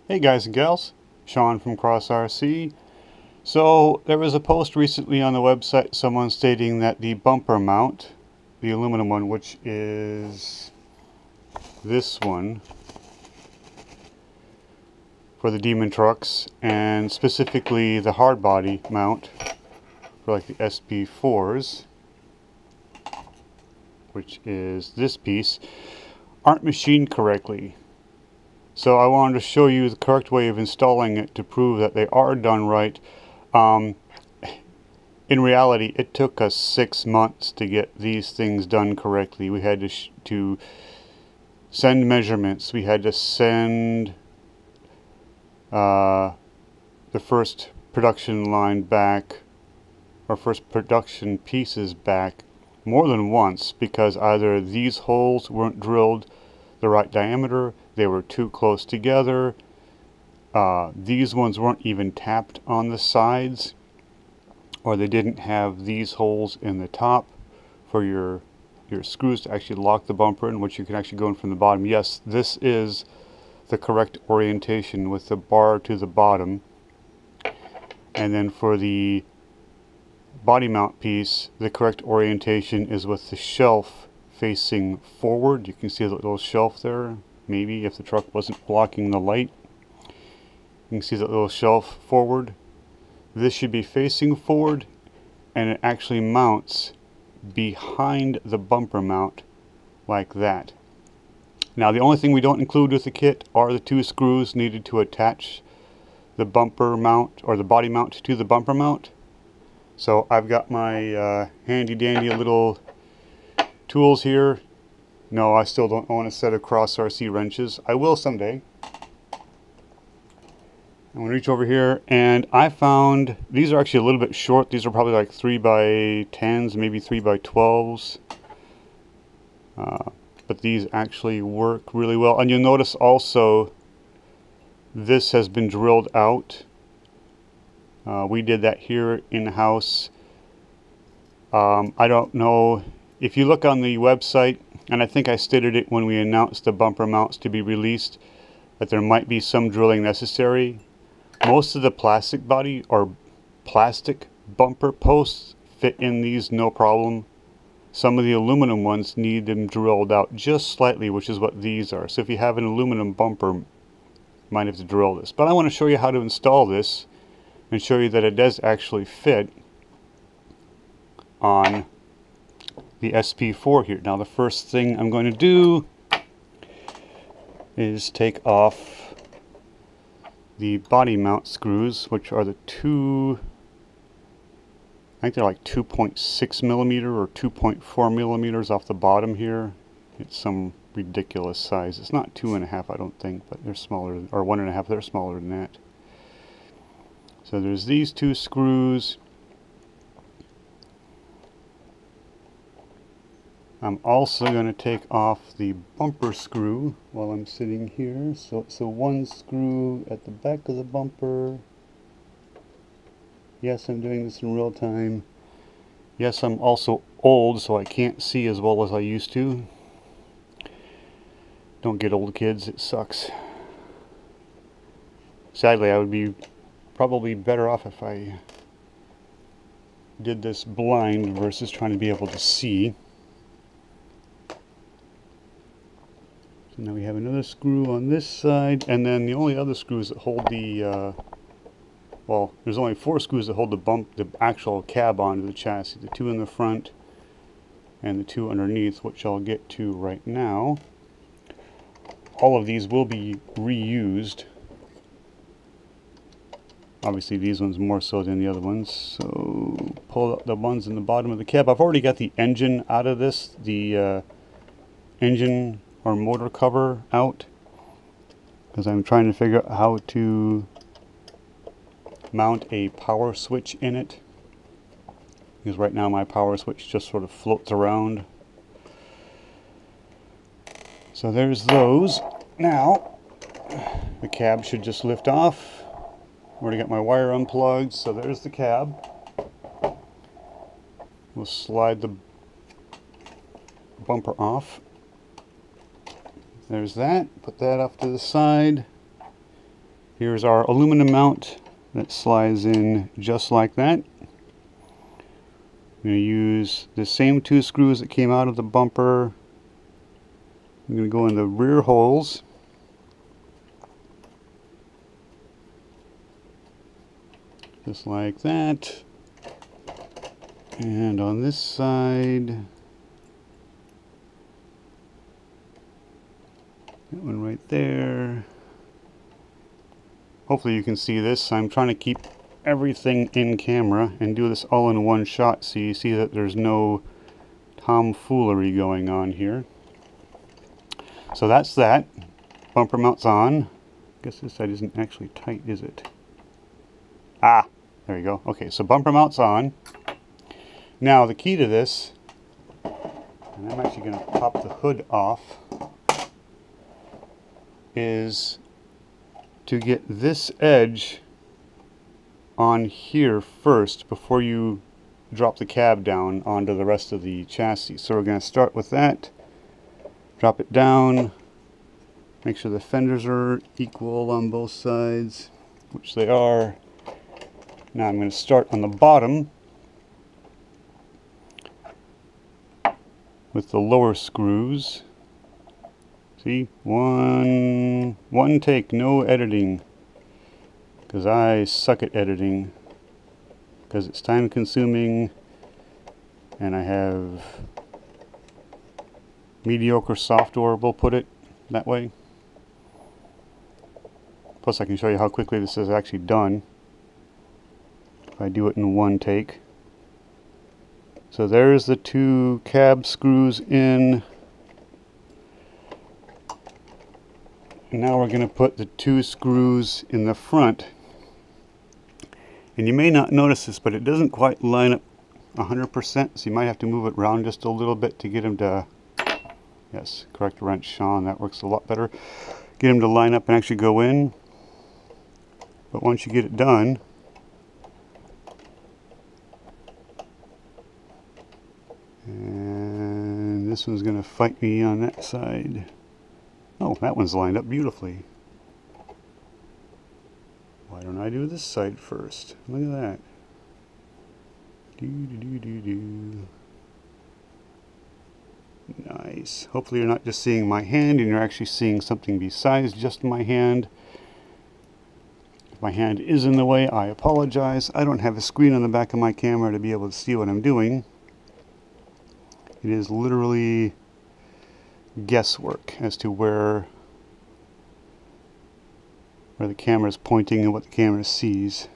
Hey guys and gals, Sean from Cross RC. So there was a post recently on the website, someone stating that the bumper mount, the aluminum one, which is this one for the Demon trucks, and specifically the hard body mount for like the SP4s, which is this piece, aren't machined correctly. So I wanted to show you the correct way of installing it to prove that they are done right. In reality, it took us 6 months to get these things done correctly. We had to send measurements. We had to send the first production line back, or first production pieces back, more than once, because either these holes weren't drilled the right diameter, they were too close together, these ones weren't even tapped on the sides, or they didn't have these holes in the top for your screws to actually lock the bumper in, which you can actually go in from the bottom. Yes, this is the correct orientation with the bar to the bottom. And then for the body mount piece, the correct orientation is with the shelf facing forward. You can see the little shelf there. Maybe if the truck wasn't blocking the light, you can see that little shelf forward. This should be facing forward, and it actually mounts behind the bumper mount like that. Now the only thing we don't include with the kit are the 2 screws needed to attach the bumper mount, or the body mount, to the bumper mount. So I've got my handy dandy little tools here. No, I still don't own a set of Cross RC wrenches. I will someday. I'm going to reach over here, and I found these are actually a little bit short. These are probably like 3x10s, maybe 3x12s. But these actually work really well. And you'll notice also this has been drilled out. We did that here in-house. I don't know if you look on the website, and I think I stated it when we announced the bumper mounts to be released, that there might be some drilling necessary. Most of the plastic body or plastic bumper posts fit in these no problem. Some of the aluminum ones need them drilled out just slightly, which is what these are. So if you have an aluminum bumper, you might have to drill this. But I want to show you how to install this and show you that it does actually fit on the SP4 here. Now the first thing I'm going to do is take off the body mount screws, which are the two, I think they're like 2.6 millimeter or 2.4 millimeters off the bottom here. It's some ridiculous size. It's not 2.5, I don't think, but they're smaller, or 1.5, they're smaller than that. So there's these 2 screws. I'm also going to take off the bumper screw while I'm sitting here. So it's the 1 screw at the back of the bumper. Yes, I'm doing this in real time. Yes, I'm also old, so I can't see as well as I used to. Don't get old, kids. It sucks. Sadly, I would be probably better off if I did this blind versus trying to be able to see. So now we have another screw on this side, and then the only other screws that hold the well, there's only 4 screws that hold the actual cab onto the chassis. The 2 in the front and the 2 underneath, which I'll get to right now. All of these will be reused. Obviously these ones more so than the other ones. So pull out the ones in the bottom of the cab. I've already got the engine out of this, the engine or motor cover out, because I'm trying to figure out how to mount a power switch in it, because right now my power switch just sort of floats around. So there's those. Now the cab should just lift off. Already got my wire unplugged, so there's the cab. We'll slide the bumper off. There's that. Put that off to the side. Here's our aluminum mount that slides in just like that. I'm going to use the same 2 screws that came out of the bumper. I'm going to go in the rear holes. Just like that. And on this side, that one right there. Hopefully you can see this. I'm trying to keep everything in camera and do this all in one shot so you see that there's no tomfoolery going on here. So that's that. Bumper mounts on. I guess this side isn't actually tight, is it? Ah, there you go. Okay, so bumper mounts on. Now the key to this, and I'm actually going to pop the hood off, is to get this edge on here first before you drop the cab down onto the rest of the chassis. So we're going to start with that, drop it down, make sure the fenders are equal on both sides, which they are. Now I'm going to start on the bottom with the lower screws. See, one take, no editing, because I suck at editing, because it's time consuming and I have mediocre software, we'll put it that way. Plus I can show you how quickly this is actually done if I do it in one take. So there's the 2 cab screws in. Now we're going to put the 2 screws in the front. And you may not notice this, but it doesn't quite line up 100%, so you might have to move it around just a little bit to get them to, yes, correct wrench, Sean, that works a lot better. Get them to line up and actually go in. But once you get it done, and this one's going to fight me on that side. Oh, that one's lined up beautifully. Why don't I do this side first? Look at that. Nice. Hopefully you're not just seeing my hand and you're actually seeing something besides just my hand. If my hand is in the way, I apologize. I don't have a screen on the back of my camera to be able to see what I'm doing. It is literally guesswork as to where the camera is pointing and what the camera sees.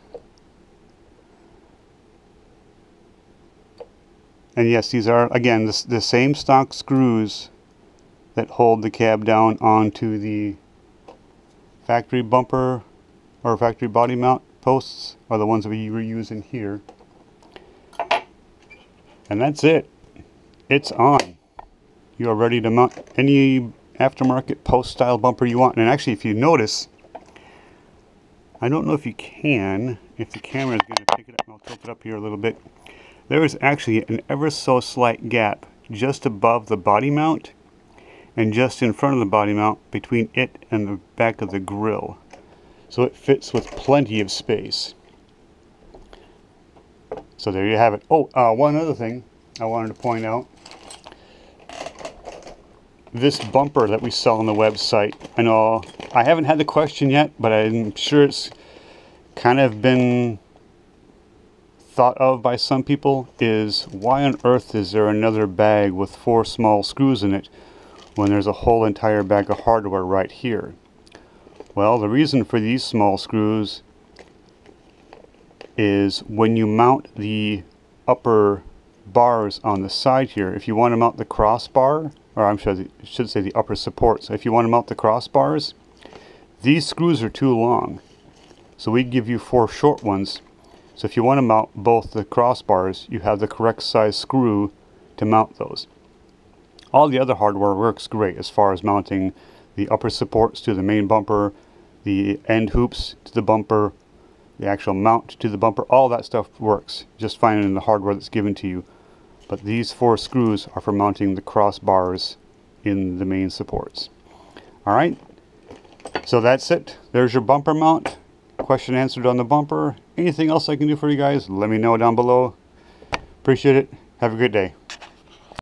And yes, these are, again, the same stock screws that hold the cab down onto the factory bumper or factory body mount posts are the ones that we were using here. And that's it. It's on. You are ready to mount any aftermarket post style bumper you want. And actually, if you notice, I don't know if you can, if the camera is going to pick it up, and I'll tilt it up here a little bit. There is actually an ever so slight gap just above the body mount and just in front of the body mount between it and the back of the grill. So it fits with plenty of space. So there you have it. Oh, one other thing I wanted to point out. This bumper that we sell on the website, I know I haven't had the question yet, but I'm sure it's kind of been thought of by some people, is why on earth is there another bag with 4 small screws in it when there's a whole entire bag of hardware right here? Well, the reason for these small screws is when you mount the upper bars on the side here, if you want to mount the crossbar, or I should say the upper support, so if you want to mount the crossbars, these screws are too long. So we give you 4 short ones. So if you want to mount both the crossbars, you have the correct size screw to mount those. All the other hardware works great as far as mounting the upper supports to the main bumper, the end hoops to the bumper, the actual mount to the bumper. All that stuff works just fine in the hardware that's given to you. But these 4 screws are for mounting the crossbars in the main supports. Alright, So that's it. There's your bumper mount. Question answered on the bumper. Anything else I can do for you guys, let me know down below. Appreciate it. Have a good day.